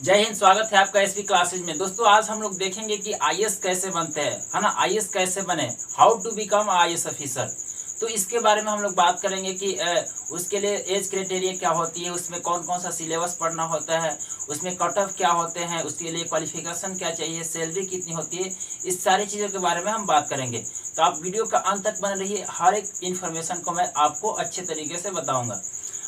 जय हिंद। स्वागत है आपका एसपी क्लासेज में। दोस्तों आज हम लोग देखेंगे कि आईएएस कैसे बनते हैं, है ना। आईएएस कैसे बने, how to become IAS officer. तो इसके बारे में हम लोग बात करेंगे कि उसके लिए एज क्राइटेरिया क्या होती है, उसमें कौन कौन सा सिलेबस पढ़ना होता है, उसमें कट ऑफ क्या होते हैं, उसके लिए क्वालिफिकेशन क्या चाहिए, सैलरी कितनी होती है, इस सारी चीज़ों के बारे में हम बात करेंगे। तो आप वीडियो का अंत तक बने रहिए, हर एक इन्फॉर्मेशन को मैं आपको अच्छे तरीके से बताऊँगा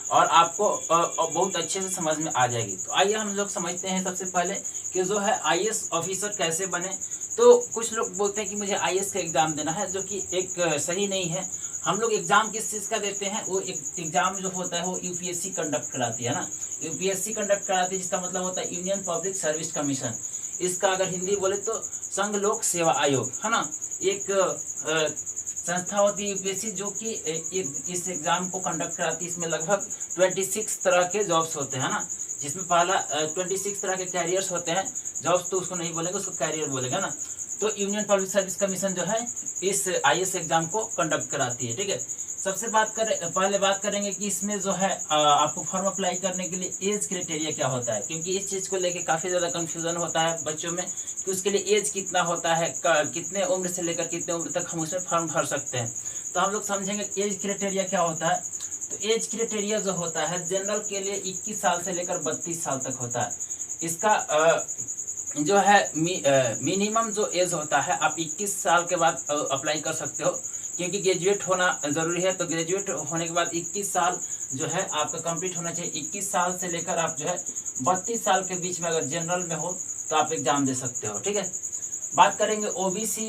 और आपको बहुत अच्छे से समझ में आ जाएगी। तो आइए हम लोग समझते हैं सबसे पहले कि जो है आईएएस ऑफिसर कैसे बने। तो कुछ लोग बोलते हैं कि मुझे आईएएस का एग्ज़ाम देना है, जो कि एक सही नहीं है। हम लोग एग्ज़ाम किस चीज़ का देते हैं, वो एग्ज़ाम जो होता है वो यूपीएससी कंडक्ट कराती है ना। यूपीएससी कंडक्ट कराती है, जिसका मतलब होता है यूनियन पब्लिक सर्विस कमीशन। इसका अगर हिंदी बोले तो संघ लोक सेवा आयोग, है ना। एक संस्था होती है यूपीएससी, जो कि इस एग्ज़ाम को कंडक्ट कराती है। इसमें लगभग 26 तरह के जॉब्स होते हैं ना, जिसमें पहला 26 तरह के कैरियर्स होते हैं। जॉब्स तो उसको नहीं बोलेंगे, उसको कैरियर बोलेगा ना। तो यूनियन पब्लिक सर्विस कमीशन जो है इस आईएएस एग्ज़ाम को कंडक्ट कराती है, ठीक है। सबसे पहले बात करेंगे कि इसमें जो है आपको फॉर्म अप्लाई करने के लिए एज क्राइटेरिया क्या होता है, क्योंकि इस चीज़ को लेके काफ़ी ज़्यादा कन्फ्यूज़न होता है बच्चों में कि उसके लिए एज कितना होता है, कितने उम्र से लेकर कितने उम्र तक हम उसमें फॉर्म भर सकते हैं। तो हम लोग समझेंगे एज क्राइटेरिया क्या होता है। तो एज क्राइटेरिया जो होता है जनरल के लिए 21 साल से लेकर 32 साल तक होता है। इसका जो है मिनिमम जो एज होता है, आप 21 साल के बाद अप्लाई कर सकते हो, क्योंकि ग्रेजुएट होना ज़रूरी है। तो ग्रेजुएट होने के बाद 21 साल जो है आपका कंप्लीट होना चाहिए। 21 साल से लेकर आप जो है 32 साल के बीच में अगर जनरल में हो तो आप एग्ज़ाम दे सकते हो, ठीक है। बात करेंगे ओबीसी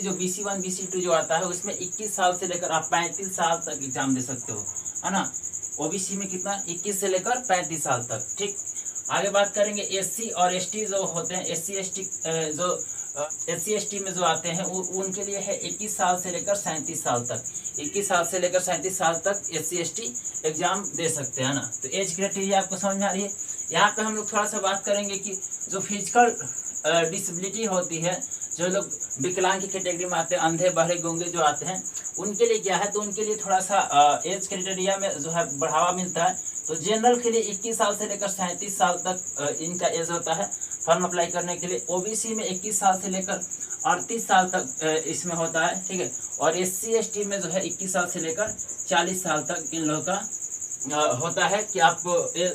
जो BC1 BC2 जो आता है, उसमें 21 साल से लेकर आप 35 साल तक एग्ज़ाम दे सकते हो, है ना। ओबीसी में कितना, 21 से लेकर 35 साल तक, ठीक। आगे बात करेंगे एससी और एसटी जो होते हैं। एससी एसटी में जो आते हैं उनके लिए है 21 साल से लेकर 37 साल तक। 21 साल से लेकर 37 साल तक एससी एसटी एग्जाम दे सकते हैं ना। तो एज क्राइटेरिया आपको समझ में आ रही है। यहाँ पे हम लोग थोड़ा सा बात करेंगे कि जो फिजिकल डिसेबिलिटी होती है, जो लोग विकलांग की कैटेगरी में आते हैं, अंधे बहरे गूंगे जो आते हैं, उनके लिए क्या है, तो उनके लिए थोड़ा सा एज क्राइटेरिया में जो है बढ़ावा मिलता है। तो जनरल के लिए 21 साल से लेकर 37 साल तक इनका एज होता है फॉर्म अप्लाई करने के लिए। ओबीसी में 21 साल से लेकर 38 साल तक इसमें होता है, ठीक है। और एससी एसटी में जो है 21 साल से लेकर 40 साल तक इन लोगों का होता है कि आप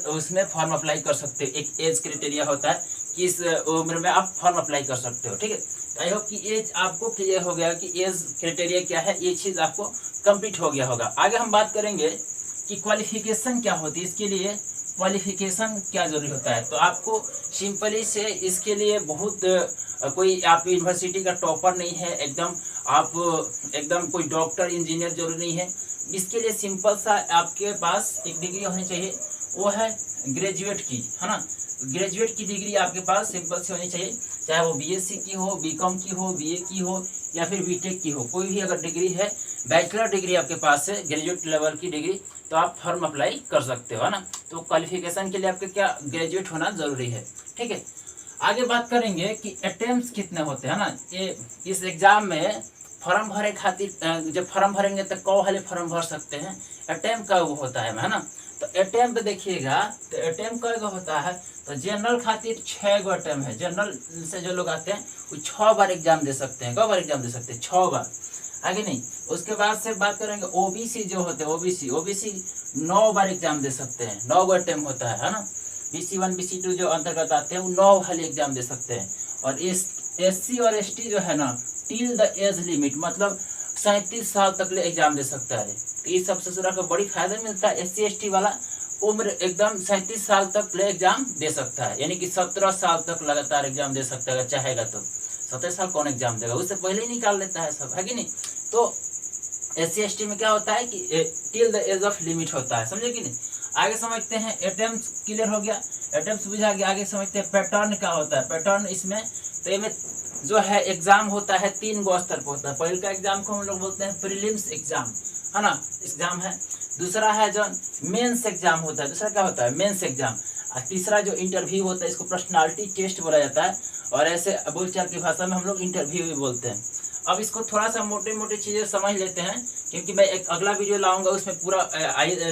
उसमें फॉर्म अप्लाई कर सकते हो। एक एज क्राइटेरिया होता है कि इस उम्र में आप फॉर्म अप्लाई कर सकते हो, ठीक है। आई होप कि एज आपको क्लियर हो गया कि एज क्राइटेरिया क्या है, ये चीज़ आपको कंप्लीट हो गया होगा। आगे हम बात करेंगे कि क्वालिफिकेशन क्या होती है, इसके लिए क्वालिफिकेशन क्या जरूरी होता है। तो आपको सिंपली से इसके लिए बहुत कोई आप यूनिवर्सिटी का टॉपर नहीं है, एकदम कोई डॉक्टर इंजीनियर जरूरी नहीं है। इसके लिए सिंपल सा आपके पास एक डिग्री होनी चाहिए, वो है ग्रेजुएट की, है ना। ग्रेजुएट की डिग्री आपके पास सिंपल से होनी चाहिए, चाहे वो बीएससी की हो, बीकॉम की हो, बीए की हो या फिर बीटेक की हो। कोई भी अगर डिग्री है, बैचलर डिग्री आपके पास है, ग्रेजुएट लेवल की डिग्री, तो आप फॉर्म अप्लाई कर सकते हो, है ना। तो क्वालिफिकेशन के लिए आपके क्या ग्रेजुएट होना जरूरी है, ठीक है। आगे बात करेंगे कि अटेम्प्ट्स कितने होते हैं ना। ये इस एग्जाम में फॉर्म भरे खातिर जब फॉर्म भरेंगे तो कौ वाले फॉर्म भर सकते हैं, अटेम्प्ट का वो होता है ना। तो अटेम्प्ट देखिएगा, तो अटेम्प्ट का होता है, तो जनरल खातिर 6 गो अटेम्प्ट है। जनरल से जो लोग आते हैं वो 6 बार एग्जाम दे सकते हैं। कई बार एग्जाम दे सकते हैं, 6 बार, आगे नहीं। उसके बाद से बात करेंगे ओबीसी जो होते हैं, ओबीसी 9 बार एग्जाम दे सकते हैं, 9 गो अटेम्प्ट होता है ना। BC1 BC2 जो अंतर्गत आते हैं वो 9 वाले एग्जाम दे सकते हैं। और एससी और एसटी जो है ना, टिल द एज लिमिट, मतलब 37 साल तक ले एग्जाम दे सकता है। तो ये सबसे सुरा को बड़ी फायदा मिलता है। एससी एसटी वाला उम्र एकदम 37 साल तक ले एग्जाम दे सकता है, यानी कि 17 साल तक लगातार एग्जाम दे सकता है अगर चाहेगा तो। 17 साल कौन एग्जाम देगा, उससे पहले ही निकाल लेता है सब, है कि नहीं। तो एससी एसटी में क्या होता है कि till the age of limit होता है, समझे कि नहीं। आगे समझते हैं, अटेम्प्ट क्लियर हो गया, अटेम्प्ट बुझा गया। आगे समझते हैं पैटर्न क्या होता है। पैटर्न इसमें तो ये जो है एग्जाम होता है 3 गो स्तर पर होता है। पहले का एग्जाम को हम लोग बोलते हैं प्रीलिम्स एग्जाम, है ना, एग्जाम है। दूसरा है जो मेंस एग्जाम होता है, दूसरा क्या होता है, मेंस एग्जाम। और तीसरा जो इंटरव्यू होता है, इसको पर्सनालिटी टेस्ट बोला जाता है, और ऐसे बोलचाल की भाषा में हम लोग इंटरव्यू भी बोलते हैं। अब इसको थोड़ा सा मोटे मोटे चीज़ें समझ लेते हैं, क्योंकि मैं एक अगला वीडियो लाऊंगा, उसमें पूरा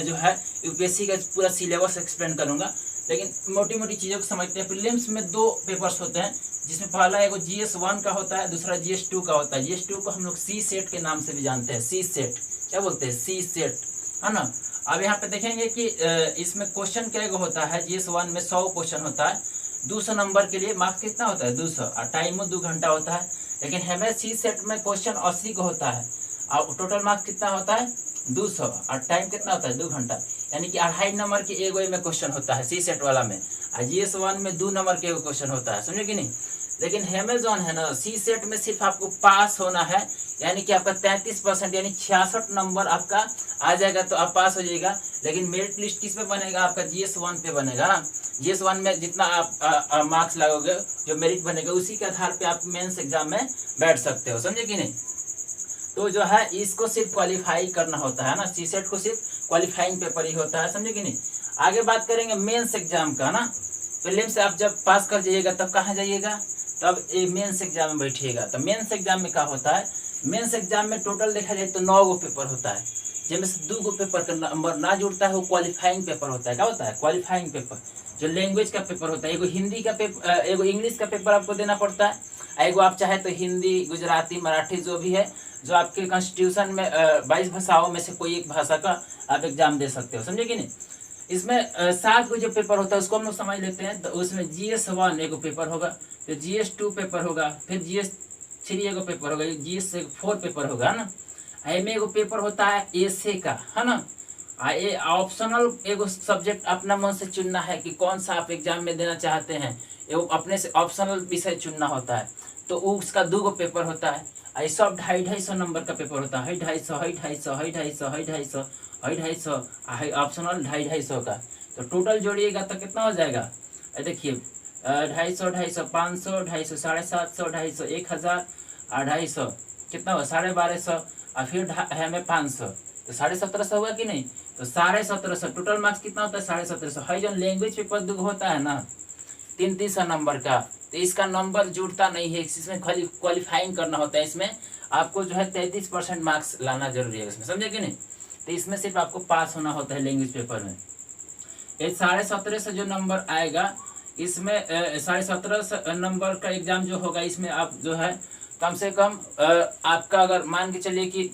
जो है यूपीएससी का पूरा सिलेबस एक्सप्लेन करूंगा। लेकिन मोटी मोटी चीज़ों को समझते हैं। प्रीलिम्स में 2 पेपर्स होते हैं, जिसमें पहला एगो GS1 का होता है, दूसरा GS2 का होता है। GS2 को हम लोग सी सेट के नाम से भी जानते हैं। सी सेट क्या बोलते हैं? सी सेट, है ना। अब यहाँ पे देखेंगे कि इसमें क्वेश्चन क्या होता है। GS1 में 100 क्वेश्चन होता है, 200 नंबर के लिए मार्क्स कितना होता है? 200, और टाइम 2 घंटा होता है। लेकिन हमें सी सेट में क्वेश्चन 80 का होता है, और टोटल मार्क्स कितना होता है? 200, और टाइम कितना होता है? 2 घंटा। यानी कि 2.5 नंबर के एगो में क्वेश्चन होता है सी सेट वाला में, और GS1 में 2 नंबर के एगो क्वेश्चन होता है, समझे कि नहीं। लेकिन हमें जो है ना, सी सेट में सिर्फ आपको पास होना है, यानी कि आपका 33% यानी 66 नंबर आपका आ जाएगा तो आप पास हो जाएगा। लेकिन मेरिट लिस्ट किस पे बनेगा? आपका GS1 पे बनेगा ना। GS1 में जितना आप मार्क्स लगाओगे, जो मेरिट बनेगा, उसी के आधार पे आप मेंस एग्जाम में बैठ सकते हो, समझे कि नहीं। तो जो है इसको सिर्फ क्वालिफाई करना होता है ना, सी सेट को सिर्फ क्वालिफाइंग पेपर ही होता है, समझे कि नहीं। आगे बात करेंगे मेंस एग्जाम का ना। प्रीलिम्स से आप जब पास कर जाइएगा तब कहाँ जाइएगा? तब ये मेंस एग्जाम में बैठिएगा। तो मेंस एग्जाम में क्या होता है? मेंस एग्जाम में टोटल देखा जाए तो 9 गो पेपर होता है, जिनमें से 2 गो पेपर का नंबर ना जुड़ता है, वो क्वालिफाइंग पेपर होता है। क्या होता है? क्वालिफाइंग पेपर, जो लैंग्वेज का पेपर होता है। एगो हिंदी का पेपर, एगो इंग्लिश का पेपर आपको देना पड़ता है, एगो आप चाहे तो हिंदी, गुजराती, मराठी जो भी है, जो आपके कॉन्स्टिट्यूशन में 22 भाषाओं में से कोई एक भाषा का आप एग्जाम दे सकते हो, समझे कि नहीं। इसमें 7 को जो पेपर होता है उसको हम लोग समझ लेते हैं। तो उसमें GS1 एगो पेपर होगा, फिर GS2 पेपर होगा, फिर GS3 एगो पेपर होगा, GS4 पेपर होगा ना। में एगो पेपर होता है एसे का, है ना। ये ऑप्शनल एगो सब्जेक्ट अपना मन से चुनना है कि कौन सा आप एग्जाम में देना चाहते हैं, एगो अपने से ऑप्शनल विषय चुनना होता है। तो उसका 2 गो पेपर होता है। ये सब 250 नंबर का पेपर होता है, 250 ऑप्शनल 250 का। तो टोटल जोड़िएगा तो कितना हो जाएगा? देखिए 250, 500, 250, 750, 250, 1000, 250 कितना हुआ? 1250, और फिर हमें 500, तो 1750 हुआ कि नहीं। तो 1750 टोटल मार्क्स कितना होता है? 1750 है। जो लैंग्वेज पेपर 2 होता है ना, 300 नंबर का, तो इसका नंबर जुड़ता नहीं है, इसमें खाली क्वालिफाइंग करना होता है। इसमें आपको जो है 33% मार्क्स लाना जरूरी है इसमें, समझे कि नहीं। तो इसमें सिर्फ आपको पास होना होता है लैंग्वेज पेपर में। ये 1750 जो नंबर आएगा, इसमें 1750 नंबर का एग्जाम जो होगा, इसमें आप जो है कम से कम आपका अगर मान के चलिए कि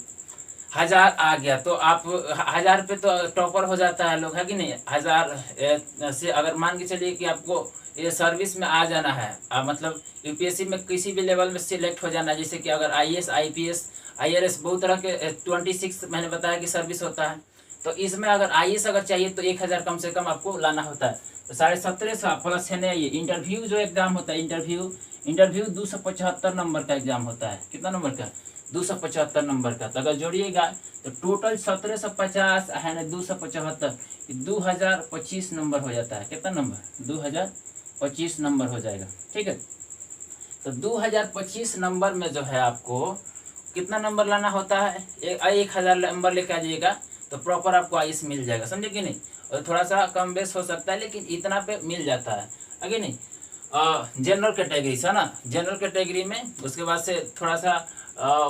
1000 आ गया, तो आप 1000 पे तो टॉपर हो जाता है लोग, है कि नहीं। 1000 से अगर मान के चलिए कि आपको ये सर्विस में आ जाना है, मतलब यूपीएससी में किसी भी लेवल में सिलेक्ट हो जाना है, जैसे कि अगर IAS, IPS, IRS बहुत तरह के 26 मैंने बताया कि सर्विस होता है। तो इसमें अगर IAS अगर चाहिए तो 1000 कम से कम आपको लाना होता है। तो 1750 प्लस है ना। ये इंटरव्यू जो एग्जाम होता है, इंटरव्यू 275 नंबर का एग्जाम होता है। कितना नंबर का? 275 नंबर का। तो अगर जोड़िएगा तो टोटल 1750 है ना, 275, 2025 नंबर हो जाता है। कितना नंबर? 2025 नंबर हो जाएगा, ठीक है। तो 2025 नंबर में जो है आपको कितना नंबर लाना होता है? 1000 नंबर लेके आ जाइएगा तो प्रॉपर आपको IAS मिल जाएगा, समझे कि नहीं। और थोड़ा सा कम बेस हो सकता है, लेकिन इतना पे मिल जाता है, आगे नहीं। जनरल कैटेगरी से, है ना, जनरल कैटेगरी में उसके बाद से थोड़ा सा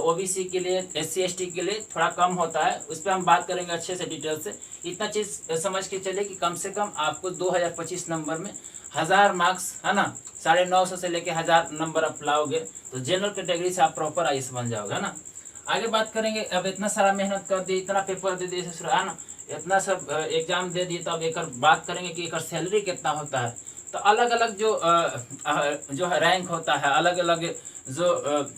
OBC के लिए, SC ST के लिए थोड़ा कम होता है। उस पर हम बात करेंगे अच्छे से डिटेल से। इतना चीज़ समझ के चले कि कम से कम आपको 2025 नंबर में 1000 मार्क्स, है ना, 950 से लेके 1000 नंबर आप लाओगे तो जनरल कैटेगरी से आप प्रॉपर IAS बन जाओगे, है ना। आगे बात करेंगे। अब इतना सारा मेहनत कर दिए, इतना पेपर दे दिए, है ना, इतना सब एग्जाम दे दिए, तो अब एक बात करेंगे कि एक सैलरी कितना होता है। तो अलग अलग जो है रैंक होता है, अलग अलग जो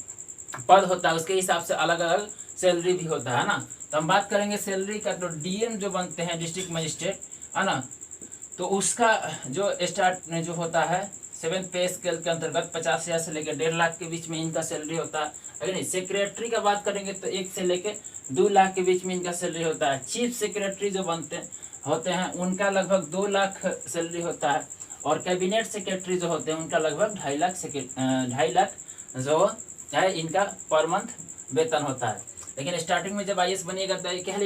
पद होता है, उसके हिसाब से अलग अलग सैलरी भी होता है ना। तो हम बात करेंगे सैलरी का। तो DM जो बनते हैं, डिस्ट्रिक्ट मजिस्ट्रेट, है ना, तो उसका जो स्टार्ट जो होता है 7th पे स्केल के अंतर्गत 50,000 से लेकर 1.5 लाख के बीच में इनका सैलरी होता है। अगर नहीं सेक्रेटरी का बात करेंगे तो 1 से लेकर 2 लाख के बीच में इनका सैलरी होता है। चीफ सेक्रेटरी जो होते हैं उनका लगभग 2 लाख सैलरी होता है। और कैबिनेट सेक्रेटरी जो होते हैं उनका लगभग 2.5 लाख जो है इनका पर मंथ वेतन होता है। लेकिन स्टार्टिंग में जब IAS बनिएगा तो क्या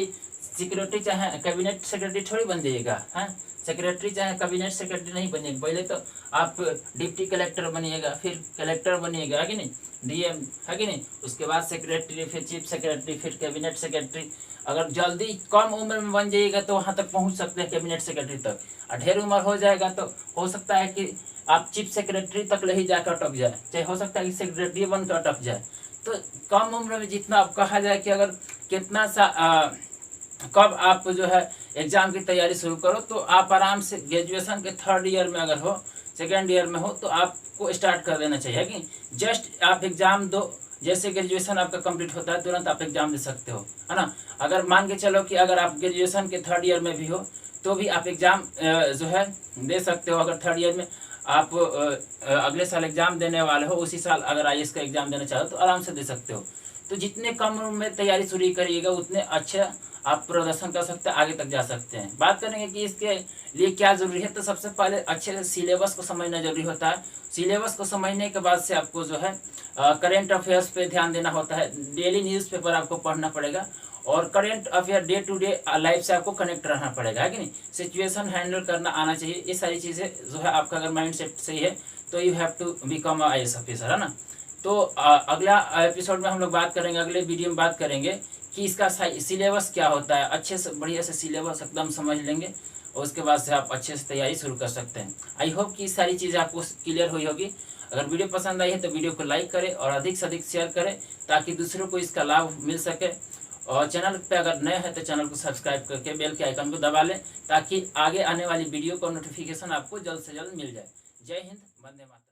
सिक्योरिटी चाहे कैबिनेट सेक्रेटरी थोड़ी बन जाइएगा, हैं। सेक्रेटरी चाहे कैबिनेट सेक्रेटरी नहीं बनिएगा, पहले तो आप डिप्टी कलेक्टर बनिएगा, फिर कलेक्टर बनिएगा, है कि नहीं, DM, है कि नहीं। उसके बाद सेक्रेटरी, फिर चीफ सेक्रेटरी, फिर कैबिनेट सेक्रेटरी, अगर जल्दी कम उम्र में बन जाइएगा तो वहाँ तक पहुँच सकते हैं कैबिनेट सेक्रेटरी तक, और ढेर उम्र हो जाएगा तो हो सकता है कि आप चीफ सेक्रेटरी तक ले ही जाकर अटक जाए, चाहे हो सकता है कि सेक्रेटरी बनकर अटक जाए। तो कम उम्र में जितना आप कहा जाए कि अगर कितना सा कब आप जो है एग्ज़ाम की तैयारी शुरू करो, तो आप आराम से ग्रेजुएशन के 3rd ईयर में अगर हो, 2nd ईयर में हो, तो आपको स्टार्ट कर देना चाहिए कि जस्ट आप एग्ज़ाम दो, जैसे ग्रेजुएशन आपका कंप्लीट होता है तुरंत आप एग्ज़ाम दे सकते हो, है ना। अगर मान के चलो कि अगर आप ग्रेजुएशन के 3rd ईयर में भी हो तो भी आप एग्ज़ाम जो है दे सकते हो। अगर 3rd ईयर में आप अगले साल एग्ज़ाम देने वाले हो, उसी साल अगर IAS का एग्ज़ाम देना चाहो तो आराम से दे सकते हो। तो जितने कम उम्र में तैयारी शुरू करिएगा उतने अच्छे आप प्रदर्शन कर सकते हैं, आगे तक जा सकते हैं। बात करेंगे कि इसके लिए क्या ज़रूरी है, तो सबसे पहले अच्छे से सिलेबस को समझना जरूरी होता है। सिलेबस को समझने के बाद से आपको जो है करेंट अफेयर्स पे ध्यान देना होता है। डेली न्यूज़पेपर आपको पढ़ना पड़ेगा और current affair day to day life से आपको कनेक्ट रहना पड़ेगा, है कि नहीं। सिचुएशन हैंडल करना आना चाहिए। ये सारी चीज़ें जो है आपका अगर माइंड सेट सही है तो you have to become IAS officer, है ना। तो अगला एपिसोड में हम लोग बात करेंगे, अगले वीडियो में बात करेंगे कि इसका सिलेबस क्या होता है। अच्छे से बढ़िया से सिलेबस एकदम समझ लेंगे और उसके बाद से आप अच्छे से तैयारी शुरू कर सकते हैं। आई होप कि सारी चीज़ें आपको क्लियर हुई होगी। अगर वीडियो पसंद आई है तो वीडियो को लाइक करें और अधिक से अधिक शेयर करें ताकि दूसरों को इसका लाभ मिल सके। और चैनल पे अगर नए हैं तो चैनल को सब्सक्राइब करके बेल के आइकन को दबा लें ताकि आगे आने वाली वीडियो का नोटिफिकेशन आपको जल्द से जल्द मिल जाए। जय हिंद, वंदे मातरम।